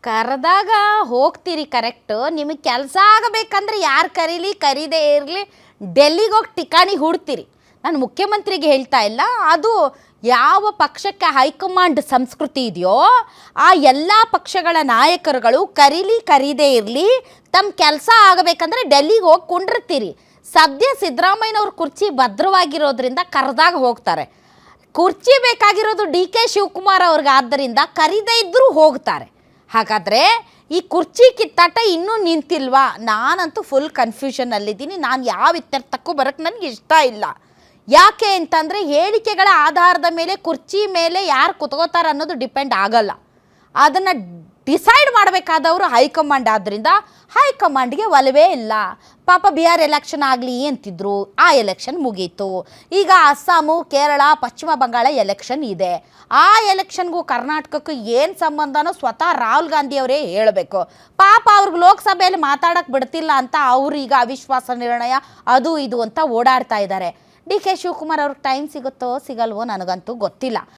ಕರೆದಾಗ ಹೋಗ್ತೀರಿ ಕರೆಕ್ಟು. ನಿಮಗೆ ಕೆಲಸ ಆಗಬೇಕಂದ್ರೆ ಯಾರು ಕರೀಲಿ ಕರೀದೇ ಇರಲಿ ಡೆಲ್ಲಿಗೆ ಹೋಗಿ ಠಿಕಾಣಿ ಹೂಡ್ತೀರಿ. ನಾನು ಮುಖ್ಯಮಂತ್ರಿಗೆ ಹೇಳ್ತಾ ಇಲ್ಲ, ಅದು ಯಾವ ಪಕ್ಷಕ್ಕೆ ಹೈಕಮಾಂಡ್ ಸಂಸ್ಕೃತಿ ಇದೆಯೋ ಆ ಎಲ್ಲ ಪಕ್ಷಗಳ ನಾಯಕರುಗಳು ಕರೀಲಿ ಕರೀದೇ ಇರಲಿ ತಮ್ಮ ಕೆಲಸ ಆಗಬೇಕಂದ್ರೆ ಡೆಲ್ಲಿಗೆ ಹೋಗಿ ಕುಂಡಿರ್ತೀರಿ. ಸದ್ಯ ಸಿದ್ದರಾಮಯ್ಯನವ್ರ ಕುರ್ಚಿ ಭದ್ರವಾಗಿರೋದ್ರಿಂದ ಕರೆದಾಗ ಹೋಗ್ತಾರೆ. ಕುರ್ಚಿ ಬೇಕಾಗಿರೋದು ಡಿ ಕೆ ಶಿವಕುಮಾರ್ ಅವ್ರಿಗೆ, ಆದ್ದರಿಂದ ಕರೀದೇ ಇದ್ದರೂ ಹೋಗ್ತಾರೆ. ಹಾಗಾದರೆ ಈ ಕುರ್ಚಿ ಕಿತ್ತಾಟ ಇನ್ನೂ ನಿಂತಿಲ್ವಾ? ನಾನಂತೂ ಫುಲ್ ಕನ್ಫ್ಯೂಷನ್ನಲ್ಲಿದ್ದೀನಿ. ನಾನು ಯಾವ ಇತ್ಯರ್ಥಕ್ಕೂ ಬರೋಕ್ಕೆ ನನಗೆ ಇಷ್ಟ ಇಲ್ಲ. ಯಾಕೆ ಅಂತಂದರೆ ಹೇಳಿಕೆಗಳ ಆಧಾರದ ಮೇಲೆ ಕುರ್ಚಿ ಮೇಲೆ ಯಾರು ಕುತ್ಕೋತಾರೆ ಅನ್ನೋದು ಡಿಪೆಂಡ್ ಆಗಲ್ಲ. ಅದನ್ನು ಡಿಸೈಡ್ ಮಾಡಬೇಕಾದವರು ಹೈಕಮಾಂಡ್. ಆದ್ದರಿಂದ ಹೈಕಮಾಂಡ್ಗೆ ಒಲವೇ ಇಲ್ಲ. ಪಾಪ ಬಿಹಾರ್ ಎಲೆಕ್ಷನ್ ಆಗಲಿ ಅಂತಿದ್ರು, ಆ ಎಲೆಕ್ಷನ್ ಮುಗೀತು. ಈಗ ಅಸ್ಸಾಮು, ಕೇರಳ, ಪಶ್ಚಿಮ ಬಂಗಾಳ ಎಲೆಕ್ಷನ್ ಇದೆ. ಆ ಎಲೆಕ್ಷನ್ಗೂ ಕರ್ನಾಟಕಕ್ಕೂ ಏನು ಸಂಬಂಧನೋ ಸ್ವತಃ ರಾಹುಲ್ ಗಾಂಧಿ ಅವರೇ ಹೇಳಬೇಕು. ಪಾಪ ಅವ್ರಿಗೆ ಲೋಕಸಭೆಯಲ್ಲಿ ಮಾತಾಡೋಕ್ಕೆ ಬಿಡ್ತಿಲ್ಲ ಅಂತ ಅವರು ಈಗ ಅವಿಶ್ವಾಸ ನಿರ್ಣಯ ಅದು ಇದು ಅಂತ ಓಡಾಡ್ತಾ ಇದ್ದಾರೆ. ಡಿ ಕೆ ಶಿವಕುಮಾರ್ ಅವ್ರಿಗೆ ಟೈಮ್ ಸಿಗುತ್ತೋ ಸಿಗಲ್ವೋ ನನಗಂತೂ ಗೊತ್ತಿಲ್ಲ.